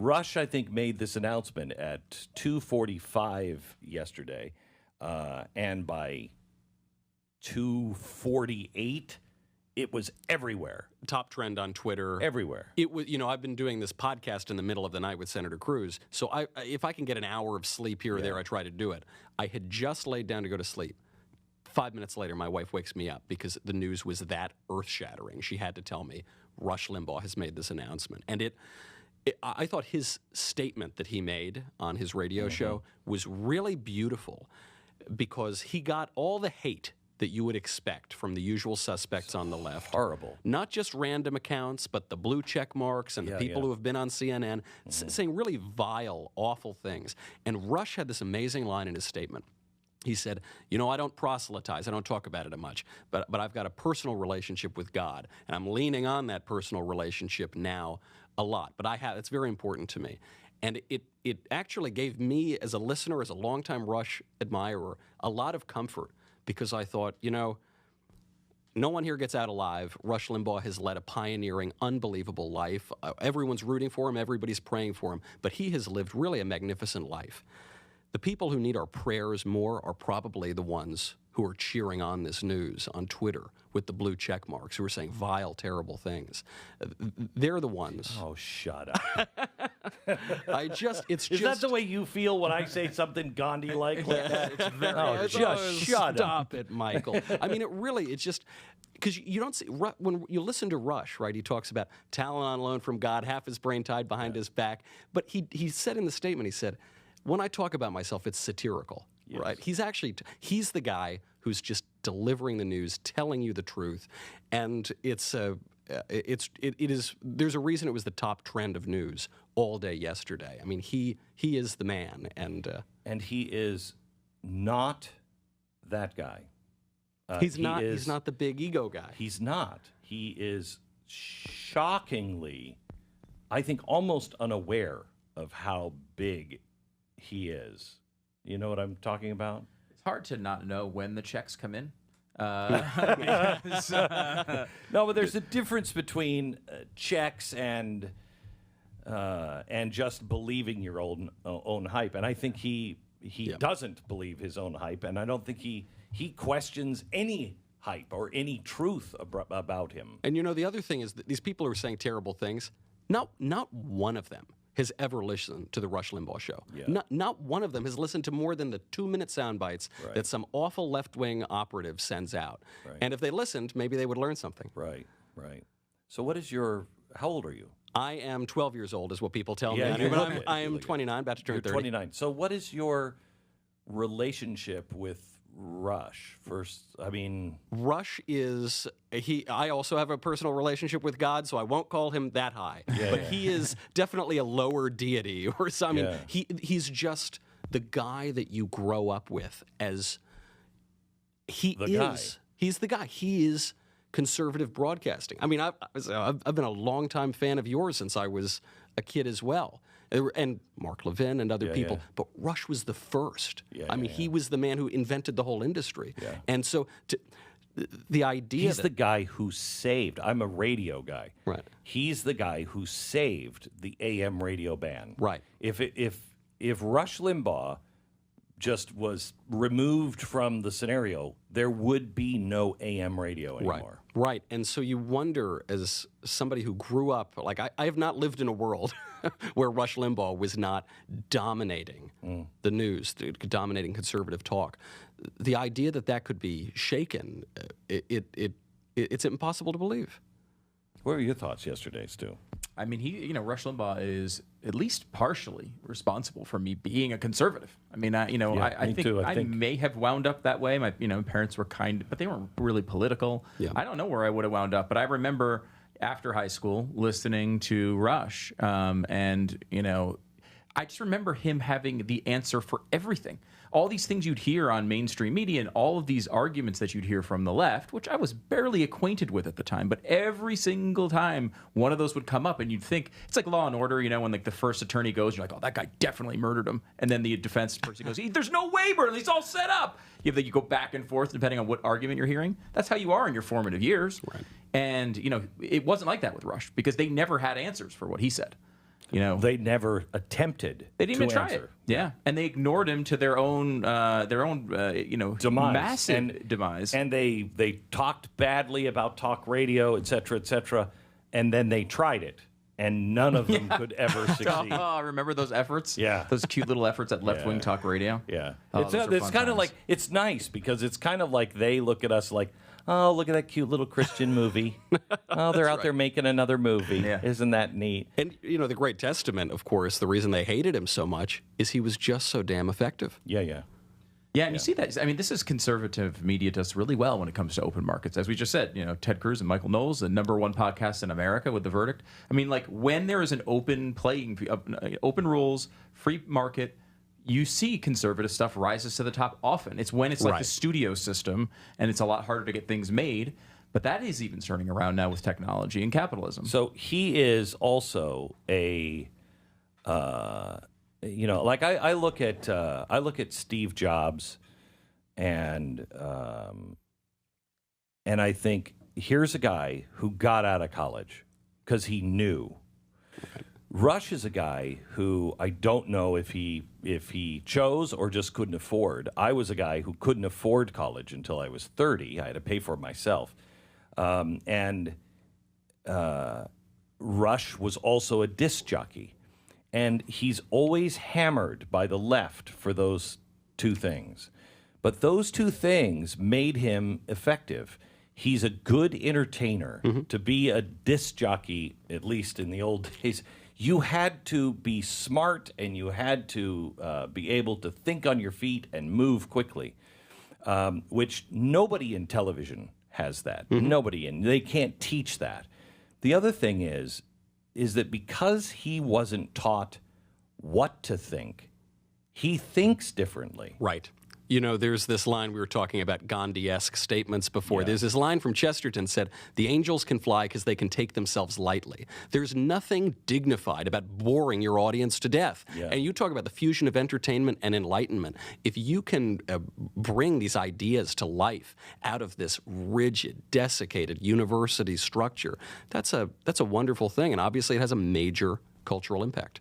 Rush, I think, made this announcement at 2:45 yesterday, and by 2:48, it was everywhere. Top trend on Twitter. Everywhere. It was, I've been doing this podcast in the middle of the night with Senator Cruz, so if I can get an hour of sleep here or there, I try to do it. I had just laid down to go to sleep. 5 minutes later, my wife wakes me up because the news was that earth-shattering. She had to tell me, Rush Limbaugh has made this announcement. And I thought his statement that he made on his radio show was really beautiful because he got all the hate that you would expect from the usual suspects on the left. Horrible. Not just random accounts, but the blue check marks and the people who have been on CNN saying really vile, awful things. And Rush had this amazing line in his statement. He said, I don't proselytize. I don't talk about it much, but I've got a personal relationship with God, and I'm leaning on that personal relationship now a lot. But it's very important to me. And it actually gave me, as a listener, as a longtime Rush admirer, a lot of comfort because I thought, no one here gets out alive. Rush Limbaugh has led a pioneering, unbelievable life. Everyone's rooting for him. Everybody's praying for him. But he has lived really a magnificent life. The people who need our prayers more are probably the ones who are cheering on this news on Twitter with the blue check marks, who are saying vile, terrible things. They're the ones. Oh, shut up. Is that the way you feel when I say something Gandhi-like like that? It's very, just shut up. Stop it, Michael. I mean, it's just, because you don't see, when you listen to Rush, right, he talks about talent on loan from God, half his brain tied behind his back. But he said in the statement, he said, when I talk about myself, it's satirical, right? He's the guy who's just delivering the news, telling you the truth, and there's a reason it was the top trend of news all day yesterday. I mean, he is the man, and he is not that guy. He's not the big ego guy. He's not. He is shockingly, I think, almost unaware of how big he is. You know what I'm talking about? It's hard to not know when the checks come in. No, but there's a difference between checks and just believing your own hype. And I think he doesn't believe his own hype, and I don't think he questions any hype or any truth about him. And the other thing is that these people who are saying terrible things, not one of them has ever listened to the Rush Limbaugh show. Yeah. Not one of them has listened to more than the 2-minute sound bites that some awful left-wing operative sends out. Right. And if they listened, maybe they would learn something. Right. So how old are you? I am 12 years old is what people tell me. I am 29, about to turn 30. 29. So what is your relationship with Rush? First, I mean, Rush is I also have a personal relationship with God, so I won't call him that high. But he is definitely a lower deity or something. I mean, he's just the guy that you grow up with as he is. He's the guy. He is conservative broadcasting. I mean, I've been a longtime fan of yours since I was a kid as well. And Mark Levin and other people. Yeah. But Rush was the first. He was the man who invented the whole industry. Yeah. And so the idea He's the guy who saved. I'm a radio guy. Right. He's the guy who saved the AM radio ban. Right. If Rush Limbaugh just was removed from the scenario, there would be no AM radio anymore. Right. And so you wonder, as somebody who grew up, like I have not lived in a world where Rush Limbaugh was not dominating the news, dominating conservative talk. The idea that could be shaken, it's impossible to believe. What were your thoughts yesterday, Stu? I mean, Rush Limbaugh is at least partially responsible for me being a conservative. I mean, I think I may have wound up that way. My, parents were but they weren't really political. Yeah. I don't know where I would have wound up, but I remember after high school listening to Rush, and I just remember him having the answer for everything. All these things you'd hear on mainstream media and all of these arguments that you'd hear from the left, which I was barely acquainted with at the time, but every single time one of those would come up and you'd think, it's like Law and Order, when like the first attorney goes, you're like, oh, that guy definitely murdered him. And then the defense person goes, there's no way murder, he's all set up. You go back and forth depending on what argument you're hearing. That's how you are in your formative years. Right. And, it wasn't like that with Rush because they never had answers for what he said. They never attempted. They didn't even try answer. it. Yeah, and they ignored him to their own demise. Massive demise. And they talked badly about talk radio, et cetera, and then they tried it. And none of them could ever succeed. Oh, remember those efforts? Yeah. Those cute little efforts at left-wing talk radio? Yeah. Oh, it's kind of like, it's nice because it's kind of like they look at us like, oh, look at that cute little Christian movie. Oh, they're out there making another movie. Yeah. Isn't that neat? And, the great testament, of course, the reason they hated him so much is he was just so damn effective. Yeah. Yeah, and you see that. I mean, this is conservative media does really well when it comes to open markets. As we just said, Ted Cruz and Michael Knowles, the #1 podcast in America with The Verdict. I mean, like when there is an open rules, free market, you see conservative stuff rises to the top often. It's when it's like the studio system and it's a lot harder to get things made. But that is even turning around now with technology and capitalism. So he is also a... like I look at Steve Jobs, and I think here's a guy who got out of college because he knew. Rush is a guy who I don't know if he chose or just couldn't afford. I was a guy who couldn't afford college until I was 30. I had to pay for it myself, and Rush was also a disc jockey. And he's always hammered by the left for those two things. But those two things made him effective. He's a good entertainer. Mm-hmm. To be a disc jockey, at least in the old days, you had to be smart and you had to be able to think on your feet and move quickly, which nobody in television has that. Mm-hmm. Nobody, and they can't teach that. The other thing is that because he wasn't taught what to think, he thinks differently. Right. There's this line, we were talking about Gandhi-esque statements before. Yeah. There's this line from Chesterton said, the angels can fly because they can take themselves lightly. There's nothing dignified about boring your audience to death. Yeah. And you talk about the fusion of entertainment and enlightenment. If you can bring these ideas to life out of this rigid, desiccated university structure, that's a wonderful thing. And obviously it has a major cultural impact.